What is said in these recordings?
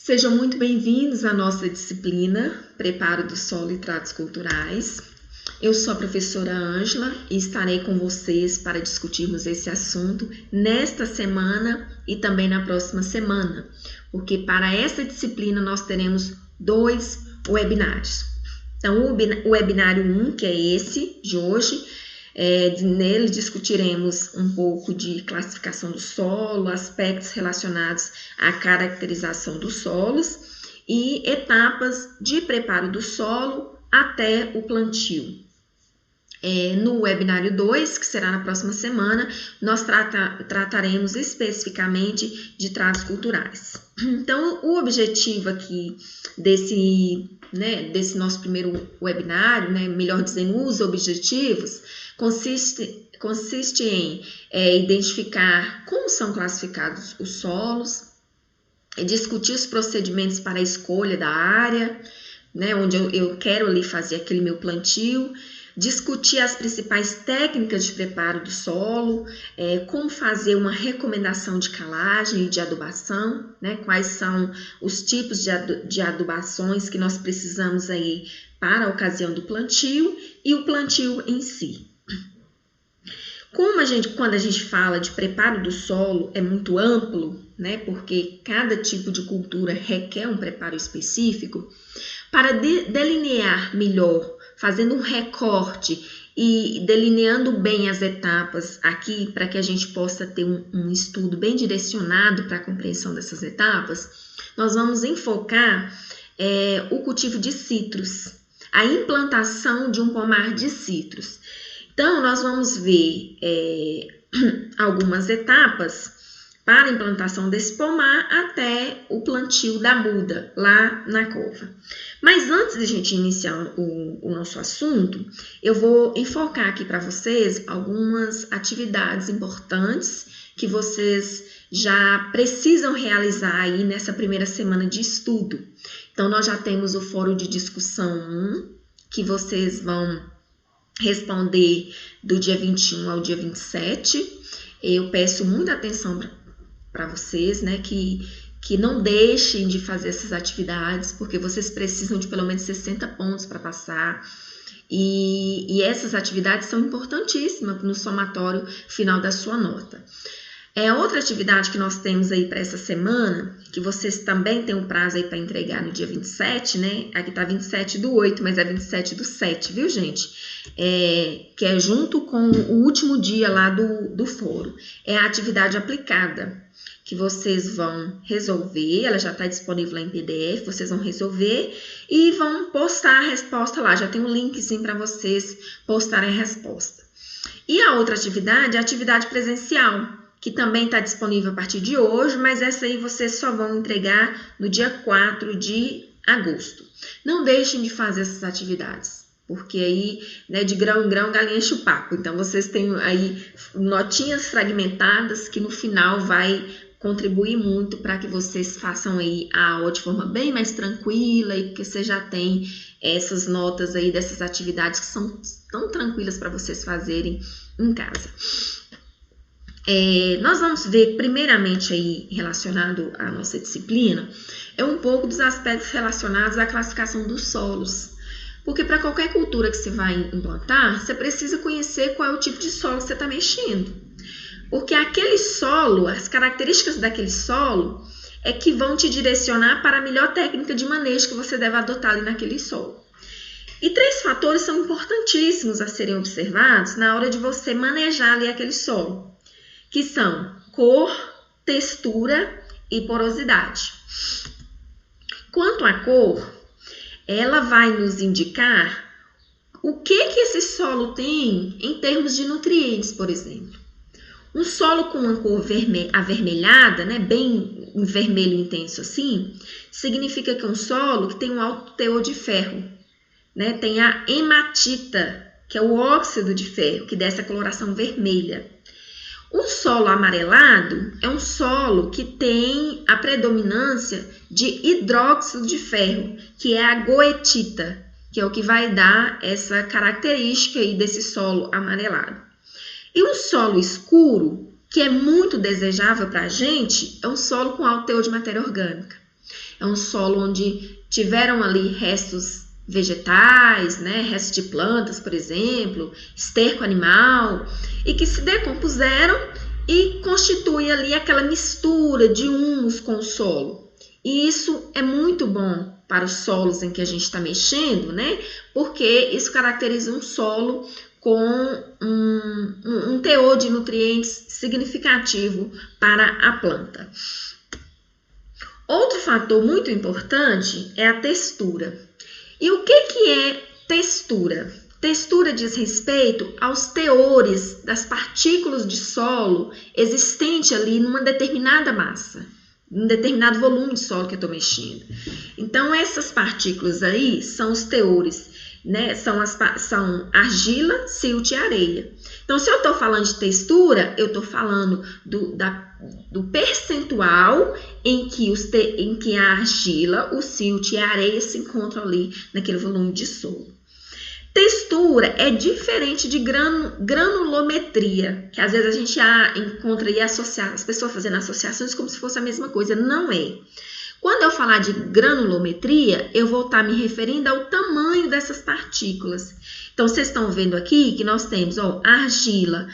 Sejam muito bem-vindos à nossa disciplina Preparo do Solo e Tratos Culturais. Eu sou a professora Ângela e estarei com vocês para discutirmos esse assunto nesta semana e também na próxima semana, porque para essa disciplina nós teremos 2 webinários. Então, o webinário 1, que é esse de hoje, nele discutiremos um pouco de classificação do solo, aspectos relacionados à caracterização dos solos e etapas de preparo do solo até o plantio. No webinário 2, que será na próxima semana, nós trataremos especificamente de tratos culturais. Então, o objetivo aqui desse nosso primeiro webinário, melhor dizendo, os objetivos, consiste em identificar como são classificados os solos, discutir os procedimentos para a escolha da área, onde eu quero ali fazer aquele meu plantio, discutir as principais técnicas de preparo do solo, como fazer uma recomendação de calagem e de adubação, quais são os tipos de adubações que nós precisamos aí para a ocasião do plantio e o plantio em si. Quando a gente fala de preparo do solo, é muito amplo, porque cada tipo de cultura requer um preparo específico. Para delinear melhor, fazendo um recorte e delineando bem as etapas aqui, para que a gente possa ter um estudo bem direcionado para a compreensão dessas etapas, nós vamos enfocar o cultivo de citros, a implantação de um pomar de citros. Então, nós vamos ver algumas etapas para a implantação desse pomar até o plantio da muda lá na cova. Mas antes de a gente iniciar o nosso assunto, eu vou enfocar aqui para vocês algumas atividades importantes que vocês já precisam realizar aí nessa primeira semana de estudo. Então, nós já temos o fórum de discussão 1, que vocês vão responder do dia 21 ao dia 27. Eu peço muita atenção para vocês, que não deixem de fazer essas atividades, porque vocês precisam de pelo menos 60 pontos para passar. E essas atividades são importantíssimas no somatório final da sua nota. Outra atividade que nós temos aí para essa semana, que vocês também têm um prazo aí para entregar no dia 27, Aqui tá 27/8, mas é 27/7, viu, gente? Que é junto com o último dia lá do fórum. É a atividade aplicada, que vocês vão resolver, ela já está disponível lá em PDF, vocês vão resolver e vão postar a resposta lá. Já tem um linkzinho para vocês postarem a resposta. E a outra atividade é a atividade presencial, que também está disponível a partir de hoje, mas essa aí vocês só vão entregar no dia 4 de agosto. Não deixem de fazer essas atividades, porque aí, de grão em grão, galinha enche o papo. Então, vocês têm aí notinhas fragmentadas que no final vai contribuir muito para que vocês façam aí a aula de forma bem mais tranquila e que você já tem essas notas aí dessas atividades que são tão tranquilas para vocês fazerem em casa. Nós vamos ver primeiramente aí relacionado à nossa disciplina, um pouco dos aspectos relacionados à classificação dos solos. Porque para qualquer cultura que você vai implantar, você precisa conhecer qual é o tipo de solo que você está mexendo. Porque aquele solo, as características daquele solo é que vão te direcionar para a melhor técnica de manejo que você deve adotar ali naquele solo. E 3 fatores são importantíssimos a serem observados na hora de você manejar ali aquele solo, que são cor, textura e porosidade. Quanto à cor, ela vai nos indicar o que esse solo tem em termos de nutrientes, por exemplo. Um solo com uma cor avermelhada, bem em vermelho intenso assim, significa que é um solo que tem um alto teor de ferro. Tem a hematita, que é o óxido de ferro, que dá essa coloração vermelha. O solo amarelado é um solo que tem a predominância de hidróxido de ferro, que é a goetita, que é o que vai dar essa característica aí desse solo amarelado. E um solo escuro, que é muito desejável para a gente, é um solo com alto teor de matéria orgânica. É um solo onde tiveram ali restos vegetais, né, restos de plantas, por exemplo, esterco animal, e que se decompuseram e constitui ali aquela mistura de humus com o solo. E isso é muito bom para os solos em que a gente está mexendo, né? Porque isso caracteriza um solo com um teor de nutrientes significativo para a planta. Outro fator muito importante é a textura. E o que é textura? Textura diz respeito aos teores das partículas de solo existente ali numa determinada massa, num determinado volume de solo que eu estou mexendo. Então, essas partículas aí são os teores, né? São argila, silt e areia. Então, se eu estou falando de textura, eu estou falando do percentual em que a argila, o silt e a areia se encontram ali naquele volume de solo. Textura é diferente de granulometria, que às vezes a gente encontra e associar, as pessoas fazendo associações como se fosse a mesma coisa. Não é. Quando eu falar de granulometria, eu vou estar me referindo ao tamanho dessas partículas. Então, vocês estão vendo aqui que nós temos argila,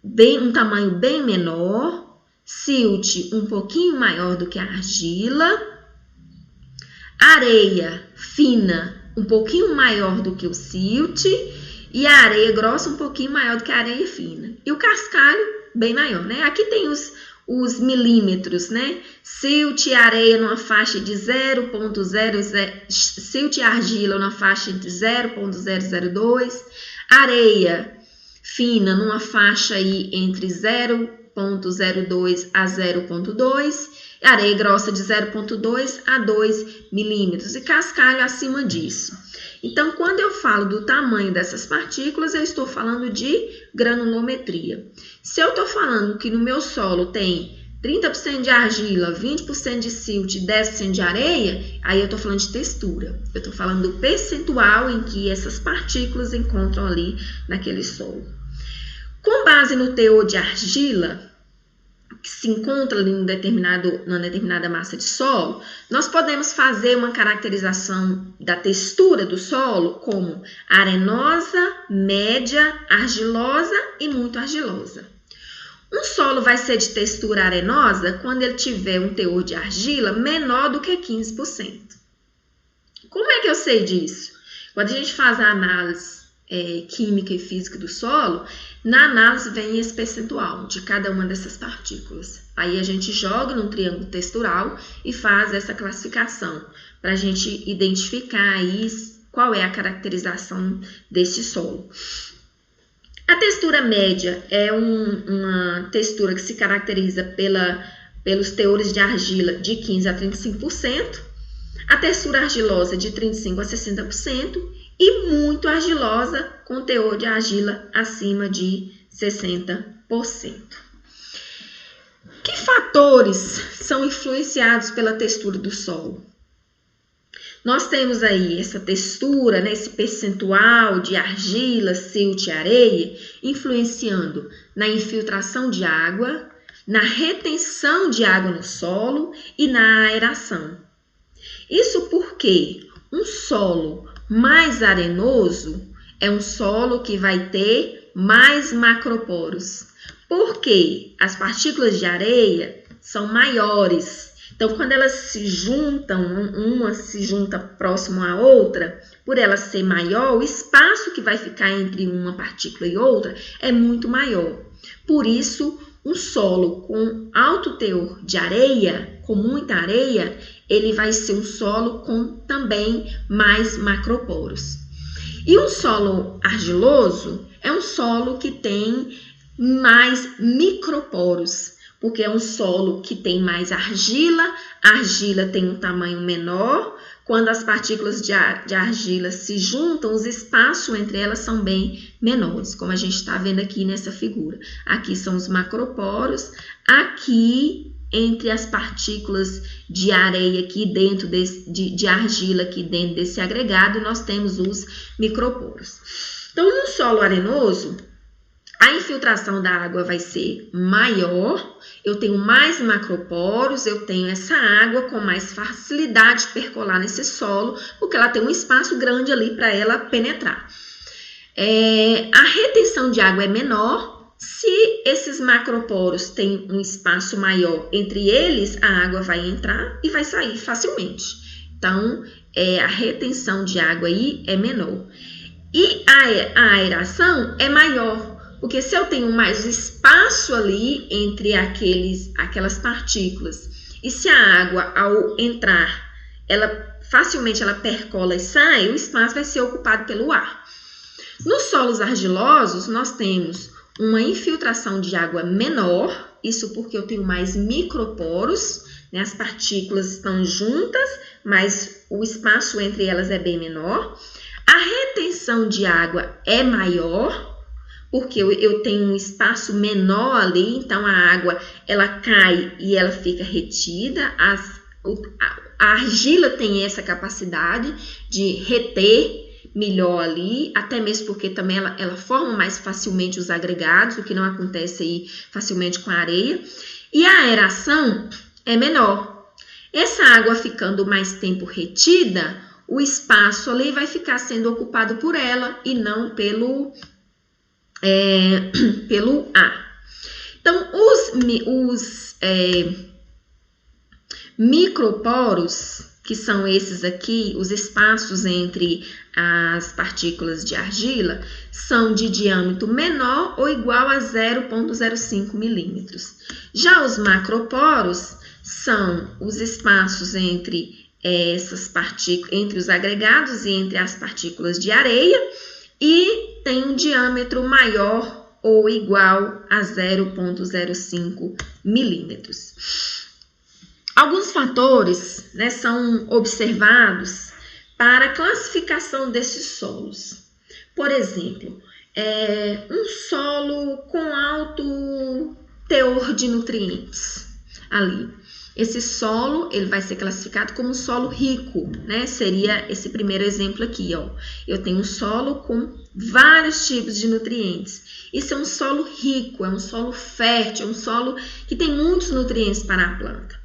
um tamanho bem menor, silt um pouquinho maior do que a argila, areia fina um pouquinho maior do que o silt e a areia grossa um pouquinho maior do que a areia fina. E o cascalho bem maior, né? Aqui tem os milímetros, né? Silt e areia numa faixa de 0,00, silt e argila numa faixa de 0,002, areia fina numa faixa aí entre 0,02 a 0,2, areia grossa de 0,2 a 2 milímetros e cascalho acima disso. Então, quando eu falo do tamanho dessas partículas, eu estou falando de granulometria. Se eu estou falando que no meu solo tem 30% de argila, 20% de silt e 10% de areia, aí eu estou falando de textura. Eu estou falando do percentual em que essas partículas encontram ali naquele solo. Com base no teor de argila, que se encontra ali numa determinada massa de solo, nós podemos fazer uma caracterização da textura do solo como arenosa, média, argilosa e muito argilosa. Um solo vai ser de textura arenosa quando ele tiver um teor de argila menor do que 15%. Como é que eu sei disso? Quando a gente faz a análise química e física do solo, na análise vem esse percentual de cada uma dessas partículas. Aí a gente joga num triângulo textural e faz essa classificação para a gente identificar aí qual é a caracterização desse solo. A textura média é uma textura que se caracteriza pelos teores de argila de 15% a 35%, a textura argilosa de 35% a 60%, e muito argilosa, com teor de argila acima de 60%. Que fatores são influenciados pela textura do solo? Nós temos aí essa textura, né, esse percentual de argila, silt e areia, influenciando na infiltração de água, na retenção de água no solo e na aeração. Isso porque um solo mais arenoso é um solo que vai ter mais macroporos. Porque as partículas de areia são maiores. Então, quando elas se juntam, uma se junta próximo à outra, por ela ser maior, o espaço que vai ficar entre uma partícula e outra é muito maior. Por isso, um solo com alto teor de areia, com muita areia, ele vai ser um solo com também mais macroporos. E um solo argiloso é um solo que tem mais microporos, porque é um solo que tem mais argila, a argila tem um tamanho menor, quando as partículas de argila se juntam, os espaços entre elas são bem menores, como a gente está vendo aqui nessa figura. Aqui são os macroporos, aqui entre as partículas de areia aqui dentro de argila aqui dentro desse agregado, nós temos os microporos. Então, no solo arenoso, a infiltração da água vai ser maior, eu tenho mais macroporos, eu tenho essa água com mais facilidade de percolar nesse solo, porque ela tem um espaço grande ali para ela penetrar. A retenção de água é menor, se esses macroporos têm um espaço maior entre eles, a água vai entrar e vai sair facilmente. Então, a retenção de água aí é menor. E a aeração é maior, porque se eu tenho mais espaço ali entre aquelas partículas, e se a água, ao entrar, facilmente ela percola e sai, o espaço vai ser ocupado pelo ar. Nos solos argilosos, nós temos uma infiltração de água menor, isso porque eu tenho mais microporos, né? As partículas estão juntas, mas o espaço entre elas é bem menor. A retenção de água é maior, porque eu tenho um espaço menor ali, então a água ela cai e ela fica retida. A argila tem essa capacidade de reter melhor ali, até mesmo porque também ela forma mais facilmente os agregados, o que não acontece aí facilmente com a areia. E a aeração é menor. Essa água ficando mais tempo retida, o espaço ali vai ficar sendo ocupado por ela e não pelo ar. Então, os microporos, que são esses aqui, os espaços entre as partículas de argila, são de diâmetro menor ou igual a 0,05 milímetros. Já os macroporos são os espaços entre essas partículas, entre os agregados e entre as partículas de areia, e tem um diâmetro maior ou igual a 0,05 milímetros. Alguns fatores, né, são observados para a classificação desses solos. Por exemplo, um solo com alto teor de nutrientes ali. Esse solo ele vai ser classificado como solo rico, né? Seria esse primeiro exemplo aqui, ó. Eu tenho um solo com vários tipos de nutrientes. Isso é um solo rico, é um solo fértil, é um solo que tem muitos nutrientes para a planta.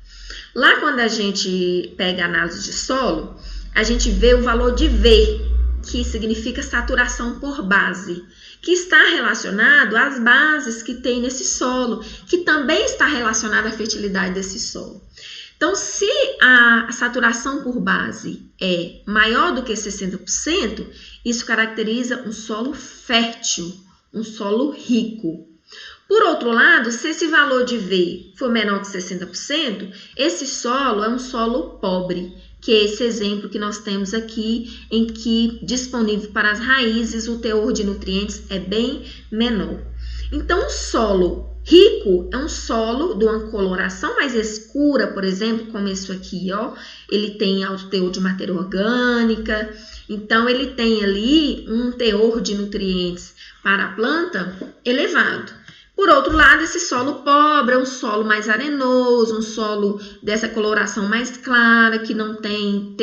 Lá quando a gente pega a análise de solo, a gente vê o valor de V, que significa saturação por base, que está relacionado às bases que tem nesse solo, que também está relacionada à fertilidade desse solo. Então, se a saturação por base é maior do que 60%, isso caracteriza um solo fértil, um solo rico. Por outro lado, se esse valor de V for menor que 60%, esse solo é um solo pobre, que é esse exemplo que nós temos aqui, em que disponível para as raízes o teor de nutrientes é bem menor. Então, o solo rico é um solo de uma coloração mais escura, por exemplo, como isso aqui, ó. Ele tem alto teor de matéria orgânica, então ele tem ali um teor de nutrientes para a planta elevado. Por outro lado, esse solo pobre é um solo mais arenoso, um solo dessa coloração mais clara, que não tem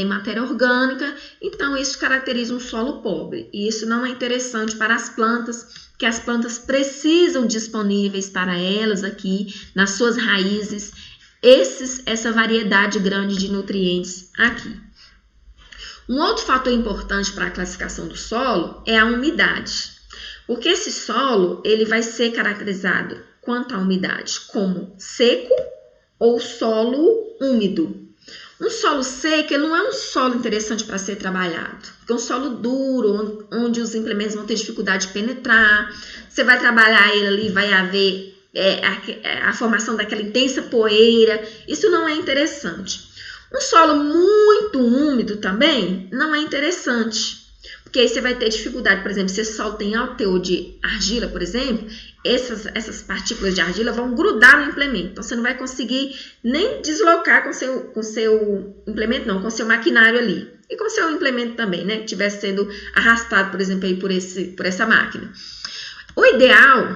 matéria orgânica, então isso caracteriza um solo pobre. E isso não é interessante para as plantas, que as plantas precisam disponíveis para elas aqui, nas suas raízes, essa variedade grande de nutrientes aqui. Um outro fator importante para a classificação do solo é a umidade. Porque esse solo ele vai ser caracterizado quanto à umidade como seco ou solo úmido. Um solo seco ele não é um solo interessante para ser trabalhado, porque é um solo duro, onde os implementos vão ter dificuldade de penetrar. Você vai trabalhar ele ali, vai haver a formação daquela intensa poeira. Isso não é interessante. Um solo muito úmido também não é interessante. Porque aí você vai ter dificuldade, por exemplo, se esse solo tem alto teor de argila, por exemplo, essas partículas de argila vão grudar no implemento. Então, você não vai conseguir nem deslocar com seu implemento, não, com seu maquinário ali. E com seu implemento também, né? Que estivesse sendo arrastado, por exemplo, aí por essa máquina. O ideal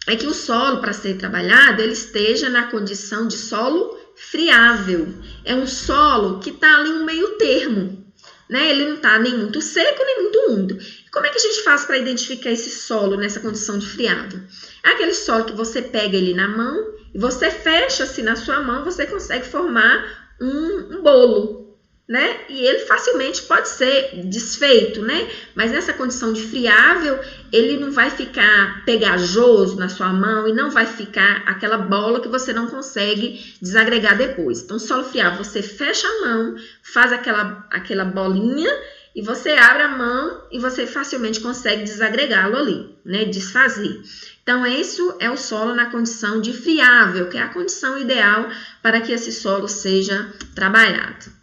é que o solo, para ser trabalhado, ele esteja na condição de solo friável. É um solo que está ali um meio termo. Né? Ele não está nem muito seco, nem muito úmido. Como é que a gente faz para identificar esse solo nessa condição de friável? É aquele solo que você pega ele na mão e você fecha assim na sua mão, você consegue formar um bolo, né? E ele facilmente pode ser desfeito, né? Mas nessa condição de friável, ele não vai ficar pegajoso na sua mão e não vai ficar aquela bola que você não consegue desagregar depois. Então, solo friável, você fecha a mão, faz aquela bolinha e você abre a mão e você facilmente consegue desagregá-lo ali, né? Desfazer. Então, isso é o solo na condição de friável, que é a condição ideal para que esse solo seja trabalhado.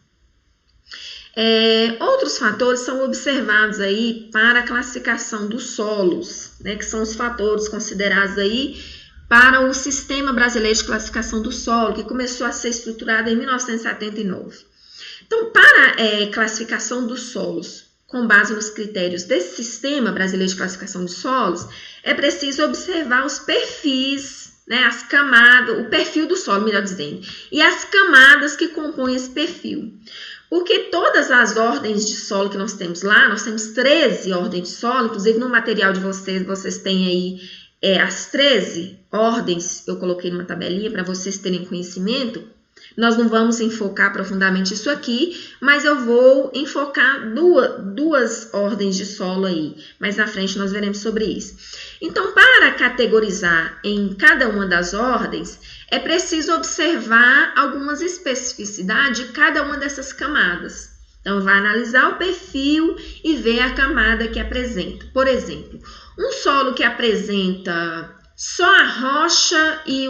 Outros fatores são observados aí para a classificação dos solos, né? Que são os fatores considerados aí para o Sistema Brasileiro de Classificação do Solo, que começou a ser estruturado em 1979. Então, para classificação dos solos, com base nos critérios desse Sistema Brasileiro de Classificação de Solos, é preciso observar os perfis, né, as camadas, o perfil do solo, melhor dizendo, e as camadas que compõem esse perfil. Porque todas as ordens de solo que nós temos lá, nós temos 13 ordens de solo, inclusive no material de vocês têm aí as 13 ordens, eu coloquei numa tabelinha para vocês terem conhecimento. Nós não vamos enfocar profundamente isso aqui, mas eu vou enfocar duas ordens de solo aí. Mais na frente nós veremos sobre isso. Então, para categorizar em cada uma das ordens, é preciso observar algumas especificidades de cada uma dessas camadas. Então, vai analisar o perfil e ver a camada que apresenta. Por exemplo, um solo que apresenta só a rocha e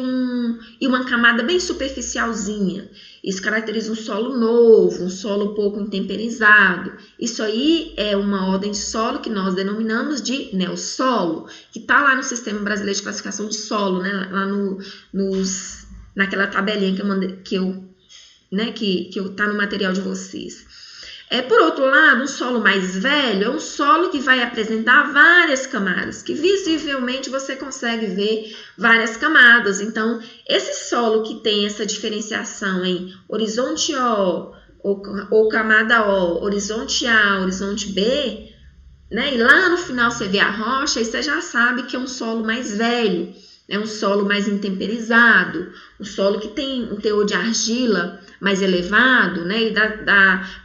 uma camada bem superficialzinha. Isso caracteriza um solo novo, um solo pouco intemperizado. Isso aí é uma ordem de solo que nós denominamos de neossolo, que está lá no Sistema Brasileiro de Classificação de Solo, né? Lá naquela tabelinha que tá no material de vocês. Por outro lado, um solo mais velho é um solo que vai apresentar várias camadas, que visivelmente você consegue ver várias camadas. Então, esse solo que tem essa diferenciação em horizonte O ou camada O, horizonte A, horizonte B, né? E lá no final você vê a rocha e você já sabe que é um solo mais velho, é um solo mais intemperizado, um solo que tem um teor de argila mais elevado, né? E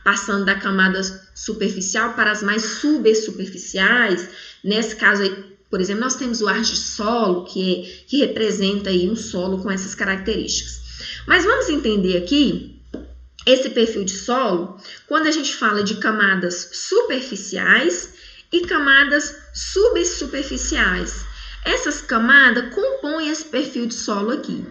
passando da camada superficial para as mais subsuperficiais. Nesse caso aí, por exemplo, nós temos o argissolo, que representa aí um solo com essas características. Mas vamos entender aqui esse perfil de solo quando a gente fala de camadas superficiais e camadas subsuperficiais. Essas camadas compõem esse perfil de solo aqui.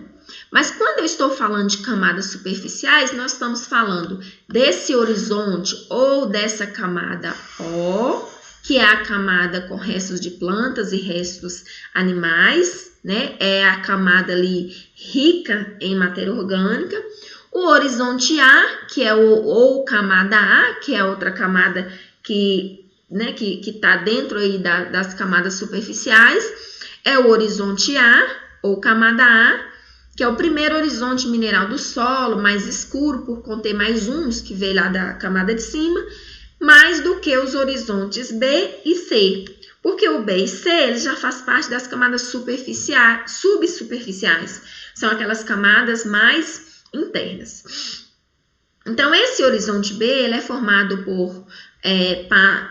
Mas quando eu estou falando de camadas superficiais, nós estamos falando desse horizonte ou dessa camada O, que é a camada com restos de plantas e restos animais, né? É a camada ali rica em matéria orgânica. O horizonte A, que é ou camada A, que é outra camada que está dentro aí das camadas superficiais, é o horizonte A, ou camada A, que é o primeiro horizonte mineral do solo, mais escuro por conter mais humus que veio lá da camada de cima, mais do que os horizontes B e C, porque o B e C ele já faz parte das camadas subsuperficiais, são aquelas camadas mais internas. Então, esse horizonte B ele é formado por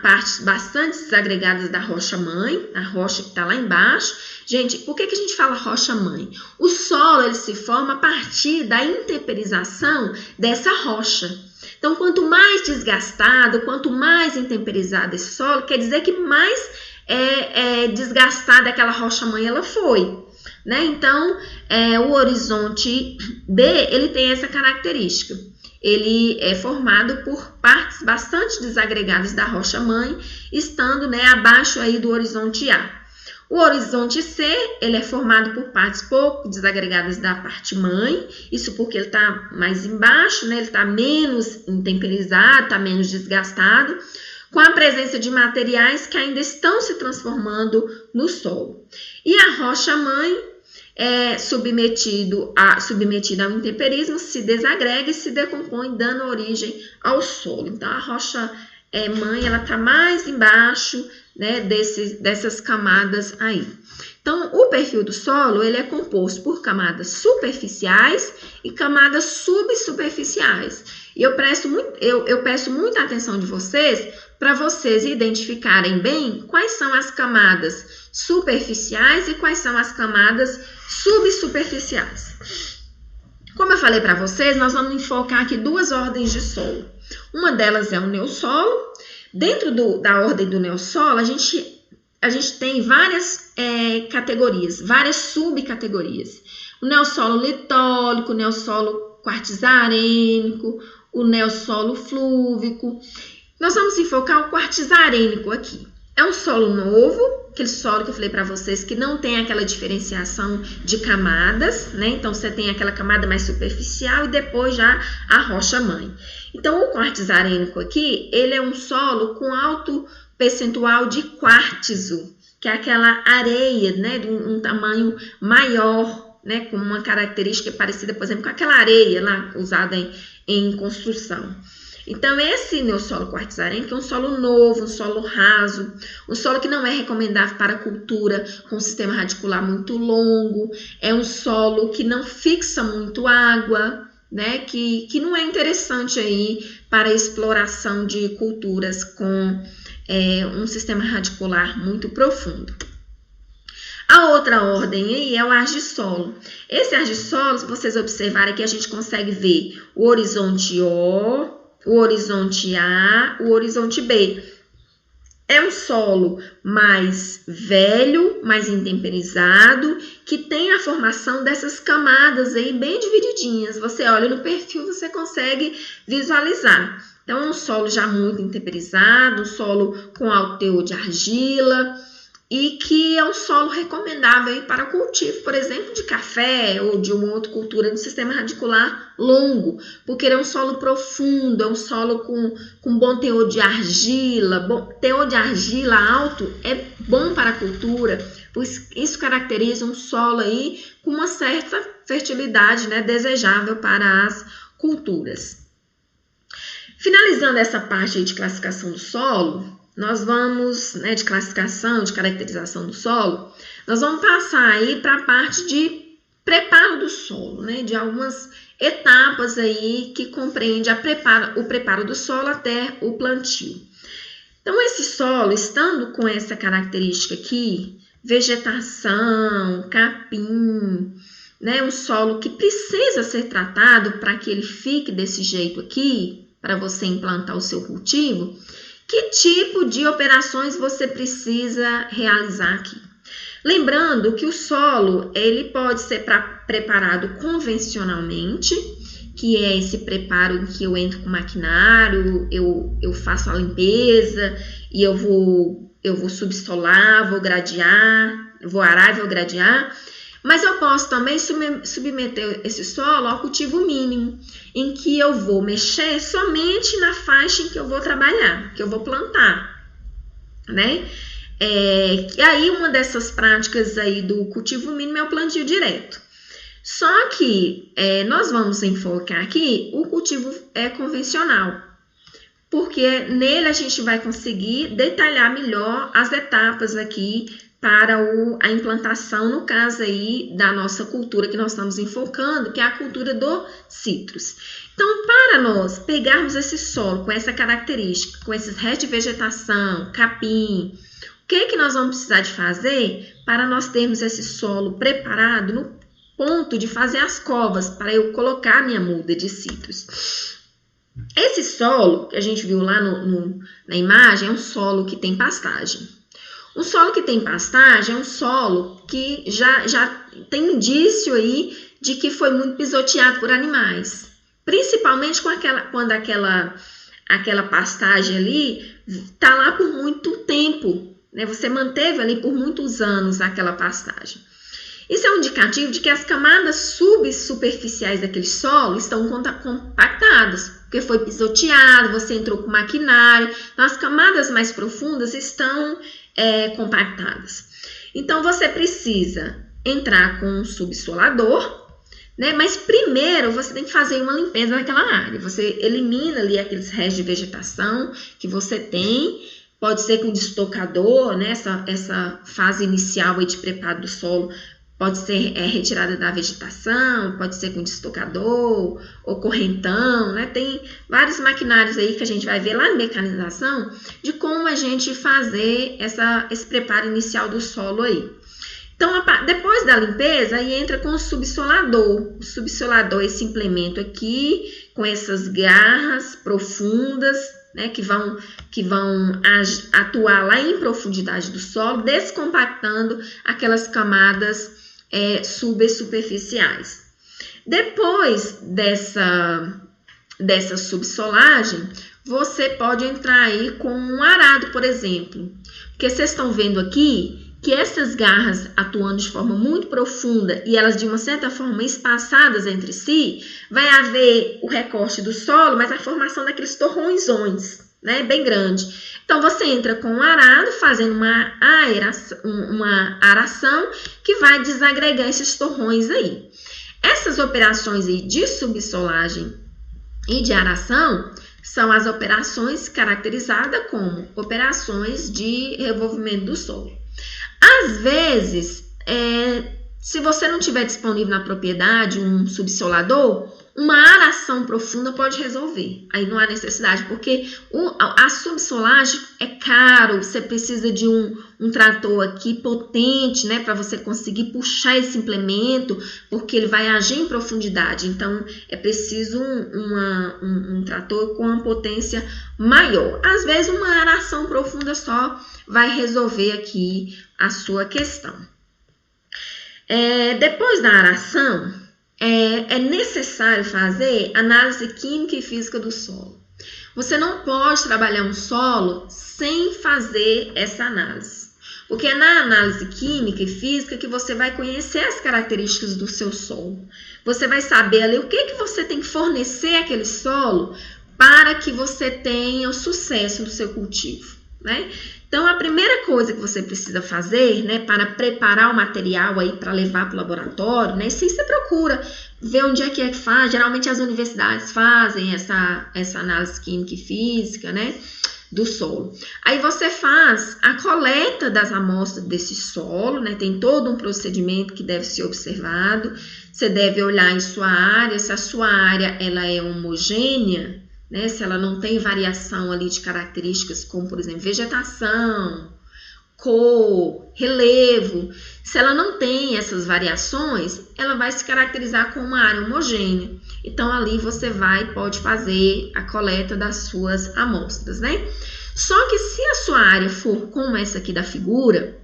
partes bastante desagregadas da rocha-mãe, a rocha que está lá embaixo. Gente, por que a gente fala rocha-mãe? O solo ele se forma a partir da intemperização dessa rocha. Então, quanto mais desgastado, quanto mais intemperizado esse solo, quer dizer que mais desgastada aquela rocha-mãe ela foi. Né? Então, o horizonte B ele tem essa característica. Ele é formado por partes bastante desagregadas da rocha-mãe, estando abaixo aí do horizonte A. O horizonte C, ele é formado por partes pouco desagregadas da parte mãe, isso porque ele está mais embaixo, né? Ele está menos intemperizado, está menos desgastado, com a presença de materiais que ainda estão se transformando no solo. E a rocha-mãe, submetida ao intemperismo, se desagrega e se decompõe, dando origem ao solo. Então, a rocha mãe, ela está mais embaixo, né, dessas camadas aí. Então, o perfil do solo, ele é composto por camadas superficiais e camadas subsuperficiais. E eu peço muita atenção de vocês para vocês identificarem bem quais são as camadas superficiais e quais são as camadas subsuperficiais. Como eu falei para vocês, nós vamos enfocar aqui 2 ordens de solo. Uma delas é o neossolo. Dentro da ordem do neossolo, a gente tem várias categorias, várias subcategorias. O neossolo litólico, o neossolo quartzarênico, o neossolo flúvico. Nós vamos enfocar o quartzarênico aqui. É um solo novo, aquele solo que eu falei para vocês que não tem aquela diferenciação de camadas, né? Então, você tem aquela camada mais superficial e depois já a rocha-mãe. Então, o quartzarênico aqui, ele é um solo com alto percentual de quartzo, que é aquela areia, né, de um tamanho maior, né, com uma característica parecida, por exemplo, com aquela areia lá usada em construção. Então, esse neossolo quartzarênico é um solo novo, um solo raso, um solo que não é recomendável para cultura com sistema radicular muito longo, é um solo que não fixa muito água, né, que não é interessante aí para a exploração de culturas com um sistema radicular muito profundo. A outra ordem aí é o argissolo. Esse argissolo, se vocês observarem aqui, a gente consegue ver o horizonte O, o horizonte A, o horizonte B. É um solo mais velho, mais intemperizado, que tem a formação dessas camadas aí bem divididinhas. Você olha no perfil, você consegue visualizar. Então, é um solo já muito intemperizado, um solo com alto teor de argila, e que é um solo recomendável aí para cultivo, por exemplo, de café ou de uma outra cultura no sistema radicular longo, porque ele é um solo profundo, é um solo com bom teor de argila. Teor de argila alto é bom para a cultura, pois isso caracteriza um solo aí com uma certa fertilidade, né, desejável para as culturas. Finalizando essa parte aí de classificação do solo, nós vamos, né, de classificação, de caracterização do solo, nós vamos passar aí para a parte de preparo do solo, né, de algumas etapas aí que compreende o preparo do solo até o plantio. Então, esse solo, estando com essa característica aqui, vegetação, capim, né, um solo que precisa ser tratado para que ele fique desse jeito aqui, para você implantar o seu cultivo, que tipo de operações você precisa realizar aqui? Lembrando que o solo, ele pode ser preparado convencionalmente, que é esse preparo em que eu entro com maquinário, eu faço a limpeza e eu vou subsolar, vou gradear, vou arar e vou gradear. Mas eu posso também submeter esse solo ao cultivo mínimo, em que eu vou mexer somente na faixa em que eu vou trabalhar, que eu vou plantar, né? E aí, uma dessas práticas aí do cultivo mínimo é o plantio direto. Só que nós vamos enfocar aqui o cultivo convencional, porque nele a gente vai conseguir detalhar melhor as etapas aqui para a implantação, no caso aí da nossa cultura que nós estamos enfocando, que é a cultura do citros. Então, para nós pegarmos esse solo com essa característica, com esses restos de vegetação, capim, o que nós vamos precisar de fazer para nós termos esse solo preparado no ponto de fazer as covas para eu colocar minha muda de citros? Esse solo que a gente viu lá na imagem é um solo que tem pastagem. Um solo que tem pastagem é um solo que já tem indício aí de que foi muito pisoteado por animais. Principalmente quando aquela pastagem ali está lá por muito tempo, né? Você manteve ali por muitos anos aquela pastagem. Isso é um indicativo de que as camadas subsuperficiais daquele solo estão compactadas, porque foi pisoteado, você entrou com maquinário, então as camadas mais profundas estão compactadas. Então, você precisa entrar com um subsolador, né? Mas primeiro você tem que fazer uma limpeza naquela área. Você elimina ali aqueles restos de vegetação que você tem. Pode ser com destocador, né? Essa fase inicial aí de preparo do solo pode ser retirada da vegetação, pode ser com destocador ou correntão, né? Tem vários maquinários aí que a gente vai ver lá na mecanização de como a gente fazer esse preparo inicial do solo aí. Então, depois da limpeza, aí entra com o subsolador. O subsolador é esse implemento aqui, com essas garras profundas, né, que vão atuar lá em profundidade do solo, descompactando aquelas camadas subsuperficiais. Depois dessa subsolagem, você pode entrar aí com um arado, por exemplo. Porque vocês estão vendo aqui que essas garras atuando de forma muito profunda e elas de uma certa forma espaçadas entre si, vai haver o recorte do solo, mas a formação daqueles torrõezões, né, bem grande. Então você entra com um arado fazendo uma aração que vai desagregar esses torrões aí. Essas operações aí de subsolagem e de aração são as operações caracterizadas como operações de revolvimento do solo. Às vezes, se você não tiver disponível na propriedade um subsolador, uma aração profunda pode resolver. Aí não há necessidade, porque a subsolagem é caro, você precisa de um trator aqui potente, né, para você conseguir puxar esse implemento, porque ele vai agir em profundidade. Então, é preciso um trator com uma potência maior. Às vezes, uma aração profunda só vai resolver aqui a sua questão. Depois da aração, é necessário fazer análise química e física do solo. Você não pode trabalhar um solo sem fazer essa análise. Porque é na análise química e física que você vai conhecer as características do seu solo. Você vai saber ali o que você tem que fornecer àquele solo para que você tenha o sucesso no seu cultivo, né? Então, a primeira coisa que você precisa fazer, né, para preparar o material aí para levar para o laboratório, né, isso aí você procura ver onde é que faz. Geralmente as universidades fazem essa análise química e física, né, do solo. Aí você faz a coleta das amostras desse solo, né, tem todo um procedimento que deve ser observado. Você deve olhar em sua área, se a sua área ela é homogênea, né, se ela não tem variação ali de características como, por exemplo, vegetação, cor, relevo. Se ela não tem essas variações, ela vai se caracterizar como uma área homogênea. Então, ali você pode fazer a coleta das suas amostras, né? Só que se a sua área for como essa aqui da figura,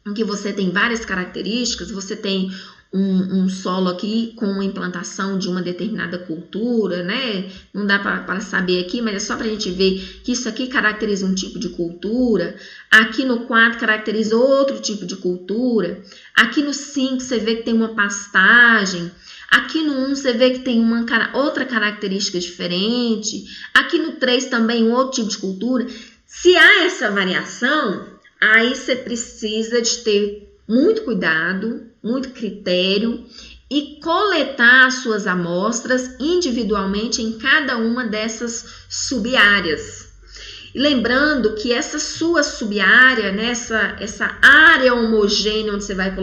em que você tem várias características, você tem um solo aqui com uma implantação de uma determinada cultura, né? Não dá para saber aqui, mas é só para a gente ver que isso aqui caracteriza um tipo de cultura. Aqui no 4 caracteriza outro tipo de cultura. Aqui no 5 você vê que tem uma pastagem. Aqui no 1 você vê que tem outra característica diferente. Aqui no 3 também um outro tipo de cultura. Se há essa variação, aí você precisa de ter muito cuidado, muito critério e coletar as suas amostras individualmente em cada uma dessas sub-áreas. E lembrando que essa sua sub-área, né, essa área homogênea onde você vai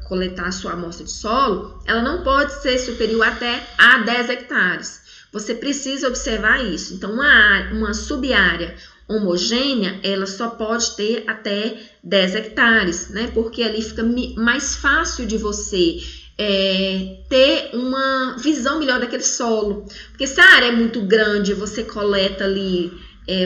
coletar a sua amostra de solo, ela não pode ser superior até a 10 hectares. Você precisa observar isso. Então, uma sub-área homogênea, ela só pode ter até 10 hectares, né? Porque ali fica mais fácil de você ter uma visão melhor daquele solo. Porque se a área é muito grande, você coleta ali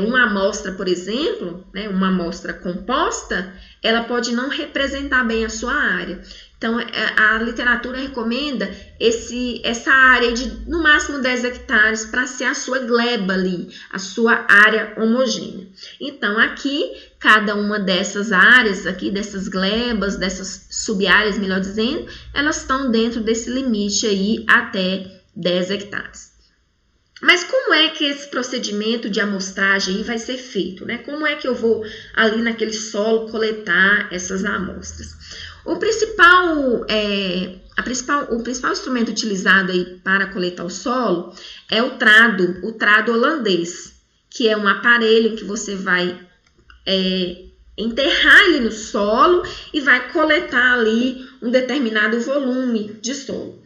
uma amostra, por exemplo, né, uma amostra composta, ela pode não representar bem a sua área. Então, a literatura recomenda essa área de, no máximo, 10 hectares para ser a sua gleba ali, a sua área homogênea. Então, aqui, cada uma dessas áreas aqui, dessas glebas, dessas sub-áreas, melhor dizendo, elas estão dentro desse limite aí até 10 hectares. Mas como é que esse procedimento de amostragem aí vai ser feito, né? Como é que eu vou ali naquele solo coletar essas amostras? O principal instrumento utilizado aí para coletar o solo é o trado holandês, que é um aparelho em que você vai enterrar ele no solo e vai coletar ali um determinado volume de solo.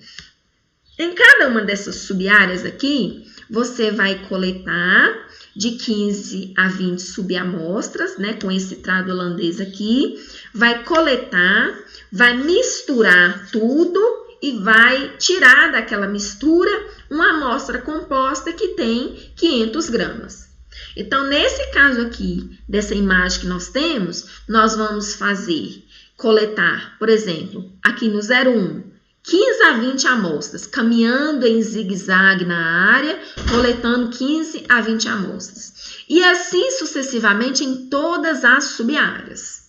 Em cada uma dessas subáreas aqui, você vai coletar de 15 a 20 subamostras, né, com esse trado holandês aqui, vai coletar, vai misturar tudo e vai tirar daquela mistura uma amostra composta que tem 500 gramas. Então, nesse caso aqui, dessa imagem que nós temos, nós vamos coletar, por exemplo, aqui no 01, 15 a 20 amostras, caminhando em zigue-zague na área, coletando 15 a 20 amostras. E assim sucessivamente em todas as subáreas.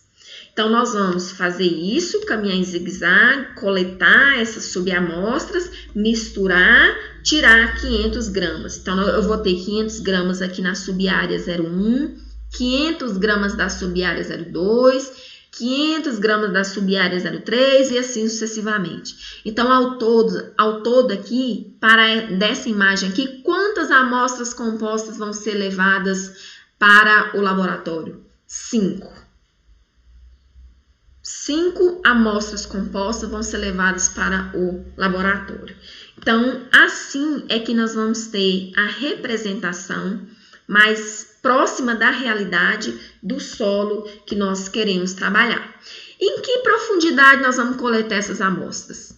Então, nós vamos fazer isso, caminhar em zigue-zague, coletar essas subamostras, misturar, tirar 500 gramas. Então, eu vou ter 500 gramas aqui na subárea 01, 500 gramas da subárea 02, 500 gramas da subárea 03 e assim sucessivamente. Então, ao todo aqui, dessa imagem aqui, quantas amostras compostas vão ser levadas para o laboratório? 5. 5 amostras compostas vão ser levadas para o laboratório. Então, assim é que nós vamos ter a representação mais próxima da realidade do solo que nós queremos trabalhar. Em que profundidade nós vamos coletar essas amostras?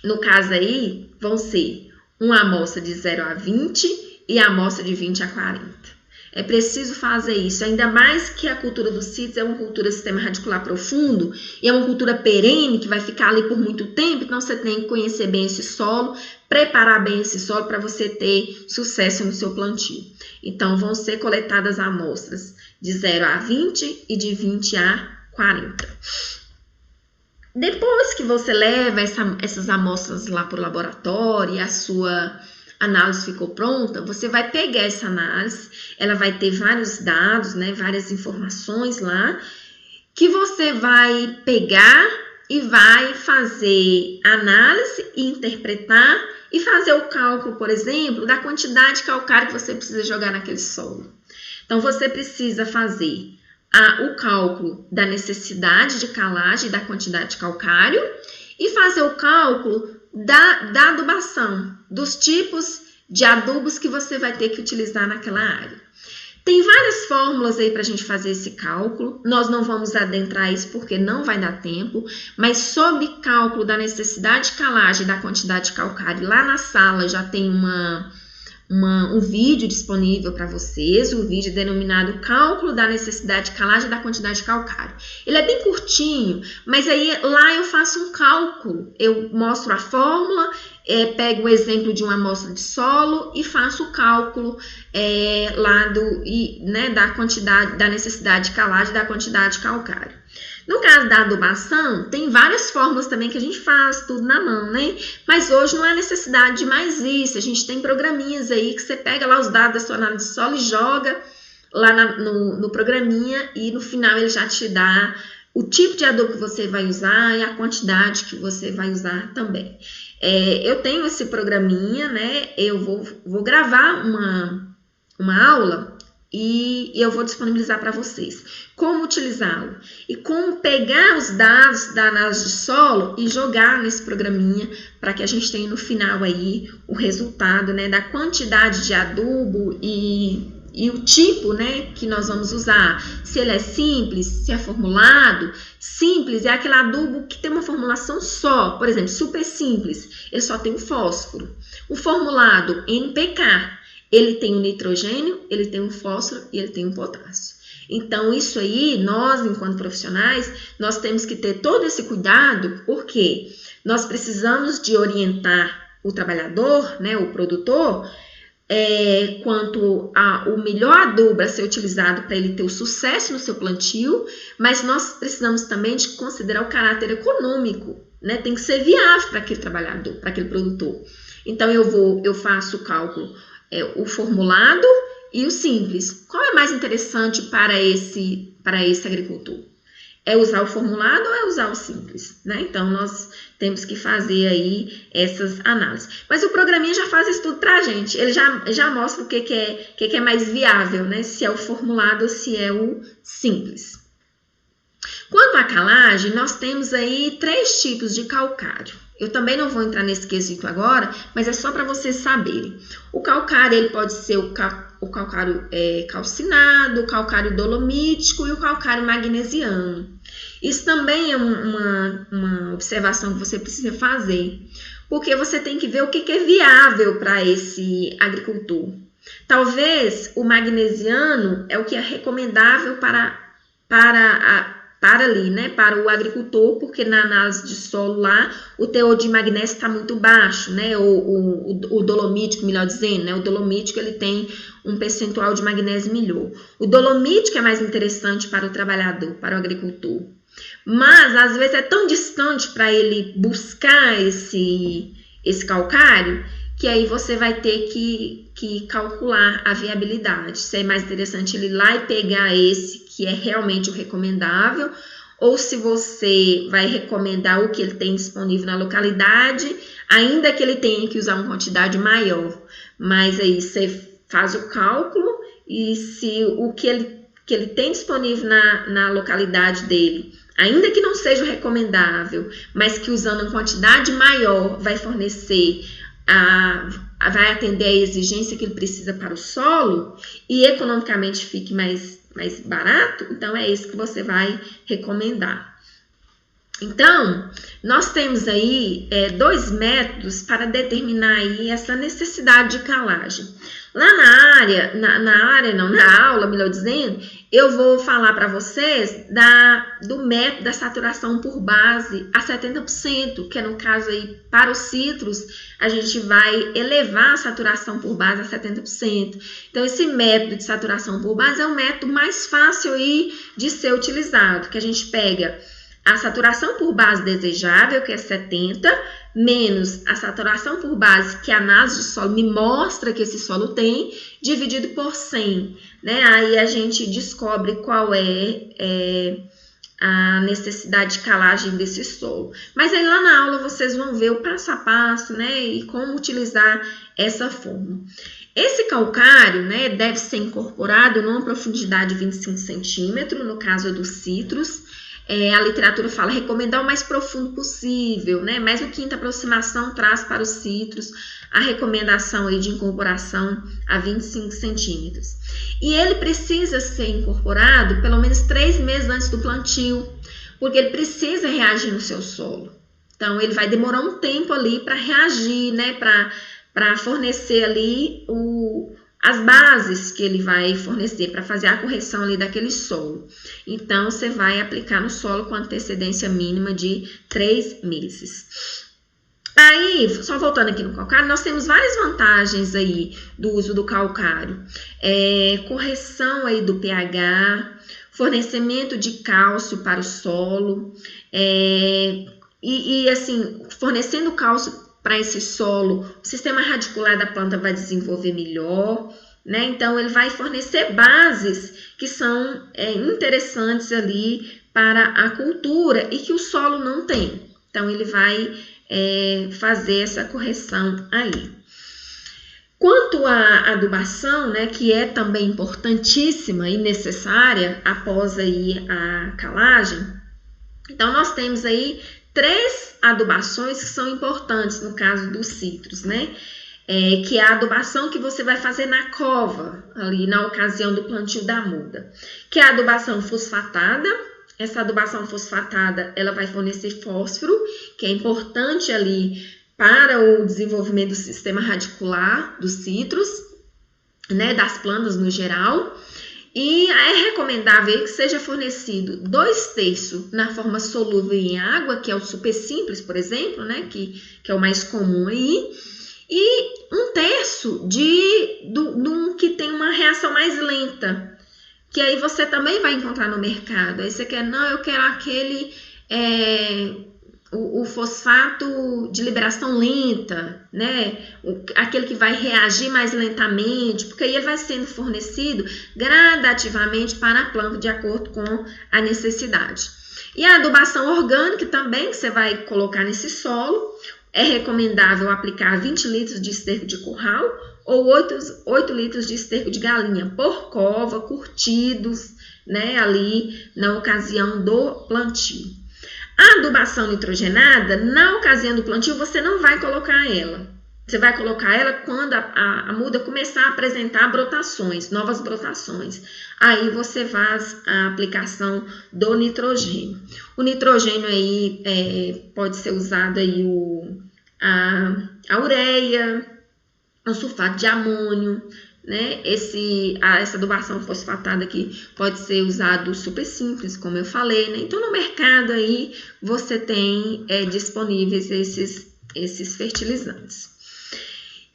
No caso aí, vão ser uma amostra de 0 a 20 e a amostra de 20 a 40. É preciso fazer isso, ainda mais que a cultura dos sítios é uma cultura de sistema radicular profundo e é uma cultura perene que vai ficar ali por muito tempo, então você tem que conhecer bem esse solo, preparar bem esse solo para você ter sucesso no seu plantio. Então, vão ser coletadas amostras de 0 a 20 e de 20 a 40. Depois que você leva essas amostras lá para o laboratório e a sua análise ficou pronta, você vai pegar essa análise, ela vai ter vários dados, né, várias informações lá, que você vai pegar e vai fazer análise e interpretar e fazer o cálculo, por exemplo, da quantidade de calcário que você precisa jogar naquele solo. Então, você precisa fazer o cálculo da necessidade de calagem, da quantidade de calcário, e fazer o cálculo da adubação, dos tipos de adubos que você vai ter que utilizar naquela área. Tem várias fórmulas aí para a gente fazer esse cálculo, nós não vamos adentrar isso porque não vai dar tempo, mas sobre cálculo da necessidade de calagem da quantidade de calcário, lá na sala já tem um vídeo disponível para vocês, um vídeo denominado Cálculo da necessidade de calagem da quantidade de calcário. Ele é bem curtinho, mas aí lá eu faço um cálculo, eu mostro a fórmula, pego o exemplo de uma amostra de solo e faço o cálculo da quantidade, da necessidade de calagem da quantidade de calcário. No caso da adubação, tem várias fórmulas também que a gente faz, tudo na mão, né? Mas hoje não há necessidade de mais isso. A gente tem programinhas aí que você pega lá os dados da sua análise de solo e joga lá no programinha e no final ele já te dá o tipo de adubo que você vai usar e a quantidade que você vai usar também. Eu tenho esse programinha, né? Eu vou gravar uma aula e eu vou disponibilizar para vocês como utilizá-lo e como pegar os dados da análise de solo e jogar nesse programinha para que a gente tenha no final aí o resultado, né, da quantidade de adubo e o tipo, né, que nós vamos usar. Se ele é simples, se é formulado. Simples é aquele adubo que tem uma formulação só, por exemplo, super simples, ele só tem o fósforo. O formulado NPK, ele tem o nitrogênio, ele tem o fósforo e ele tem o potássio. Então, isso aí, nós, enquanto profissionais, nós temos que ter todo esse cuidado, porque nós precisamos de orientar o trabalhador, né, o produtor, quanto ao melhor adubo a ser utilizado para ele ter o sucesso no seu plantio, mas nós precisamos também de considerar o caráter econômico, né? Tem que ser viável para aquele trabalhador, para aquele produtor. Então, eu faço o cálculo o formulado e o simples. Qual é mais interessante para esse agricultor? É usar o formulado ou é usar o simples, né? Então, nós temos que fazer aí essas análises. Mas o programinha já faz isso tudo para a gente. Ele já mostra o que é mais viável, né? Se é o formulado ou se é o simples. Quanto à calagem, nós temos aí 3 tipos de calcário. Eu também não vou entrar nesse quesito agora, mas é só para vocês saberem. O calcário, ele pode ser o calcário calcinado, o calcário dolomítico e o calcário magnesiano. Isso também é uma observação que você precisa fazer, porque você tem que ver o que é viável para esse agricultor. Talvez o magnesiano é o que é recomendável para ali, né, para o agricultor, porque na análise de solo lá, o teor de magnésio está muito baixo, né, o dolomítico, melhor dizendo, né, o dolomítico ele tem um percentual de magnésio melhor. O dolomítico é mais interessante para o trabalhador, para o agricultor, mas às vezes é tão distante para ele buscar esse calcário, que aí você vai ter que calcular a viabilidade. Se é mais interessante ele ir lá e pegar esse que é realmente o recomendável, ou se você vai recomendar o que ele tem disponível na localidade, ainda que ele tenha que usar uma quantidade maior. Mas aí você faz o cálculo e se o que ele tem disponível na localidade dele, ainda que não seja o recomendável, mas que usando uma quantidade maior vai fornecer vai atender a exigência que ele precisa para o solo e economicamente fique mais barato, então é isso que você vai recomendar. Então, nós temos aí 2 métodos para determinar aí essa necessidade de calagem. Lá na aula, melhor dizendo, eu vou falar para vocês do método da saturação por base a 70%, que é no caso aí para os citros, a gente vai elevar a saturação por base a 70%. Então, esse método de saturação por base é o método mais fácil aí de ser utilizado, que a gente pega a saturação por base desejável, que é 70%, menos a saturação por base que a análise de solo me mostra que esse solo tem, dividido por 100, né? Aí a gente descobre qual é a necessidade de calagem desse solo. Mas aí lá na aula vocês vão ver o passo a passo, né? E como utilizar essa fórmula. Esse calcário, né, deve ser incorporado numa profundidade de 25 centímetros, no caso dos citros. A literatura fala recomendar o mais profundo possível, né? Mas o quinta aproximação traz para os citros a recomendação aí de incorporação a 25 centímetros. E ele precisa ser incorporado pelo menos 3 meses antes do plantio, porque ele precisa reagir no seu solo. Então, ele vai demorar um tempo ali para reagir, né? Para fornecer ali as bases que ele vai fornecer para fazer a correção ali daquele solo. Então, você vai aplicar no solo com antecedência mínima de 3 meses. Aí, só voltando aqui no calcário, nós temos várias vantagens aí do uso do calcário. Correção aí do pH, fornecimento de cálcio para o solo, assim, fornecendo cálcio para esse solo, o sistema radicular da planta vai desenvolver melhor, né? Então, ele vai fornecer bases que são interessantes ali para a cultura e que o solo não tem. Então, ele vai fazer essa correção aí. Quanto à adubação, né, que é também importantíssima e necessária após aí a calagem, então, nós temos aí 3 adubações que são importantes no caso dos citros, né? Que é a adubação que você vai fazer na cova, ali na ocasião do plantio da muda, que é a adubação fosfatada. Essa adubação fosfatada, ela vai fornecer fósforo, que é importante ali para o desenvolvimento do sistema radicular dos citros, né, das plantas no geral. E é recomendável que seja fornecido 2/3 na forma solúvel em água, que é o super simples, por exemplo, né, que é o mais comum aí, e 1/3 do que tem uma reação mais lenta, que aí você também vai encontrar no mercado. Aí você quer, não, eu quero aquele o fosfato de liberação lenta, né? Aquele que vai reagir mais lentamente, porque aí ele vai sendo fornecido gradativamente para a planta de acordo com a necessidade. E a adubação orgânica também, que você vai colocar nesse solo, é recomendável aplicar 20 litros de esterco de curral ou 8 litros de esterco de galinha por cova, curtidos, né, ali na ocasião do plantio. A adubação nitrogenada, na ocasião do plantio, você não vai colocar ela. Você vai colocar ela quando a muda começar a apresentar brotações, novas brotações. Aí você faz a aplicação do nitrogênio. O nitrogênio aí pode ser usado aí a ureia, o sulfato de amônio, né? Essa adubação fosfatada aqui pode ser usado super simples, como eu falei, né? Então no mercado aí você tem disponíveis esses fertilizantes.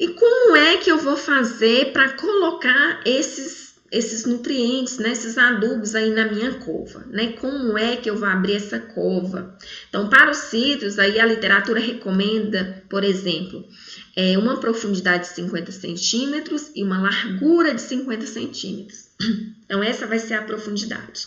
E como é que eu vou fazer para colocar esses nutrientes, né, esses adubos aí na minha cova, né? Como é que eu vou abrir essa cova? Então, para os citros, aí a literatura recomenda, por exemplo, uma profundidade de 50 centímetros e uma largura de 50 centímetros. Então, essa vai ser a profundidade.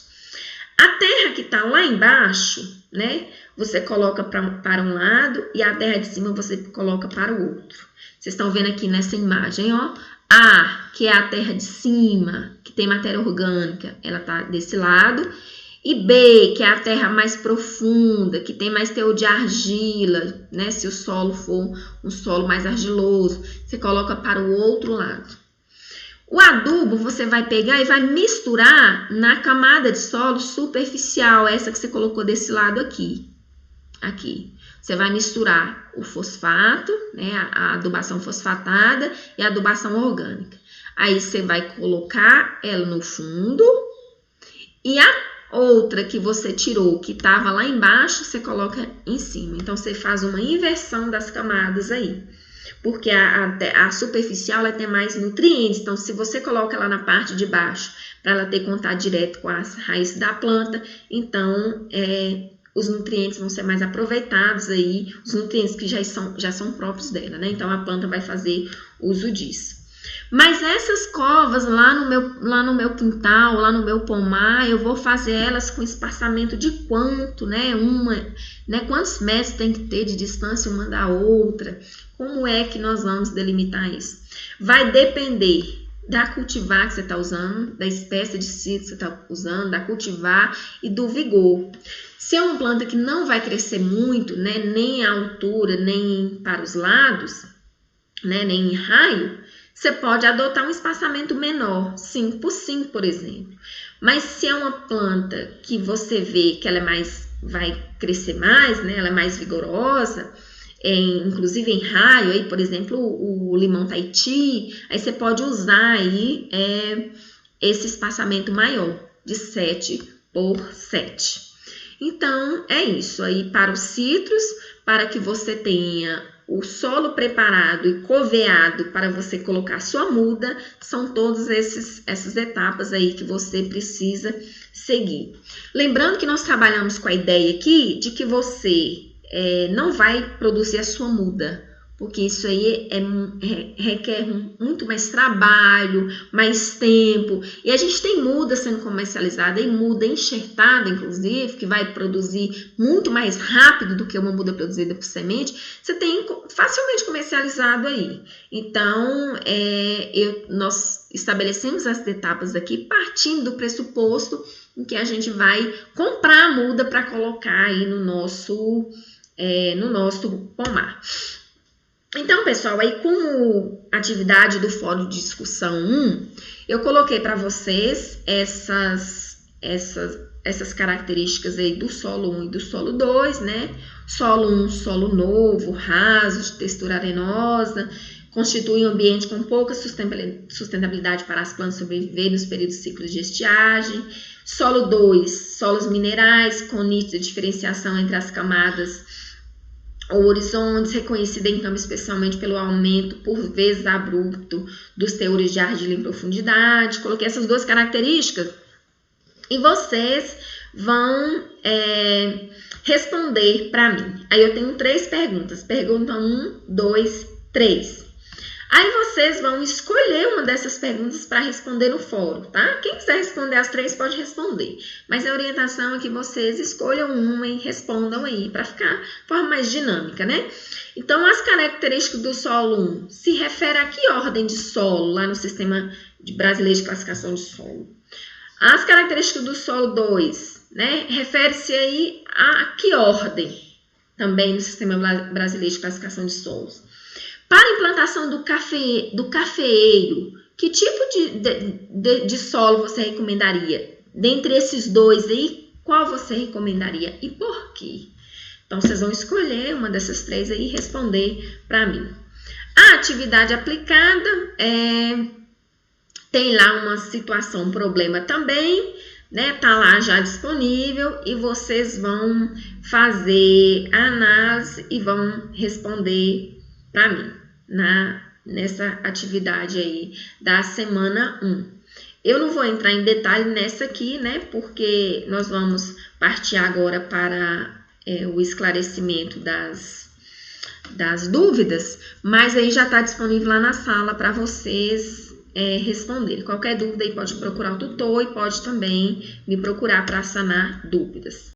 A terra que está lá embaixo, né, você coloca para um lado e a terra de cima você coloca para o outro. Vocês estão vendo aqui nessa imagem, ó, A, que é a terra de cima, que tem matéria orgânica, ela tá desse lado, e B, que é a terra mais profunda, que tem mais teor de argila, né? Se o solo for um solo mais argiloso, você coloca para o outro lado. O adubo você vai pegar e vai misturar na camada de solo superficial, essa que você colocou desse lado aqui. Aqui. Você vai misturar o fosfato, né, a adubação fosfatada e a adubação orgânica. Aí você vai colocar ela no fundo e a outra que você tirou, que estava lá embaixo, você coloca em cima. Então, você faz uma inversão das camadas aí. Porque a superficial ela tem mais nutrientes. Então, se você coloca ela na parte de baixo, para ela ter contato direto com as raízes da planta, então os nutrientes vão ser mais aproveitados aí, os nutrientes que já são próprios dela, né? Então, a planta vai fazer uso disso. Mas essas covas lá no meu quintal, lá no meu pomar, eu vou fazer elas com espaçamento de quanto, né? Quantos metros tem que ter de distância uma da outra? Como é que nós vamos delimitar isso? Vai depender da cultivar que você está usando, da espécie de sítio que você está usando, da cultivar e do vigor. Se é uma planta que não vai crescer muito, né, nem à altura, nem para os lados, né, nem em raio, você pode adotar um espaçamento menor, 5 por 5, por exemplo. Mas se é uma planta que você vê que ela vai crescer mais, né, ela é mais vigorosa, inclusive em raio, aí, por exemplo, o limão Tahiti, aí você pode usar aí esse espaçamento maior, de 7 por 7. Então, é isso aí para os citros, para que você tenha o solo preparado e coveado para você colocar sua muda, são todas essas etapas aí que você precisa seguir. Lembrando que nós trabalhamos com a ideia aqui de que você não vai produzir a sua muda, porque isso aí requer muito mais trabalho, mais tempo, e a gente tem muda sendo comercializada e muda enxertada, inclusive, que vai produzir muito mais rápido do que uma muda produzida por semente, você tem facilmente comercializado aí. Então, nós estabelecemos as etapas aqui partindo do pressuposto em que a gente vai comprar a muda para colocar aí no nosso pomar. Então, pessoal, aí como atividade do Fórum de Discussão 1, eu coloquei para vocês essas características aí do solo 1 e do solo 2, né? Solo 1, solo novo, raso, de textura arenosa, constitui um ambiente com pouca sustentabilidade para as plantas sobreviverem nos períodos de ciclos de estiagem. Solo 2, solos minerais, com nítida diferenciação entre as camadas ou horizontes, reconhecida então especialmente pelo aumento, por vezes abrupto, dos teores de argila em profundidade. Coloquei essas duas características e vocês vão responder para mim. Aí eu tenho 3 perguntas. Pergunta 1, 2, 3. Aí vocês vão escolher uma dessas perguntas para responder no fórum, tá? Quem quiser responder as 3 pode responder. Mas a orientação é que vocês escolham uma e respondam aí, para ficar de forma mais dinâmica, né? Então, as características do solo 1 se refere a que ordem de solo lá no Sistema Brasileiro de Classificação de Solo? As características do solo 2, né? Refere-se aí a que ordem também no Sistema Brasileiro de Classificação de Solos? Para a implantação do cafeeiro, que tipo de solo você recomendaria? Dentre esses 2 aí, qual você recomendaria e por quê? Então, vocês vão escolher uma dessas 3 aí e responder para mim. A atividade aplicada tem lá uma situação, um problema também, né? Tá lá já disponível e vocês vão fazer a análise e vão responder para mim nessa atividade aí da semana 1. Eu não vou entrar em detalhe nessa aqui, né? Porque nós vamos partir agora para o esclarecimento das dúvidas, mas aí já está disponível lá na sala para vocês responder. Qualquer dúvida aí pode procurar o tutor e pode também me procurar para sanar dúvidas.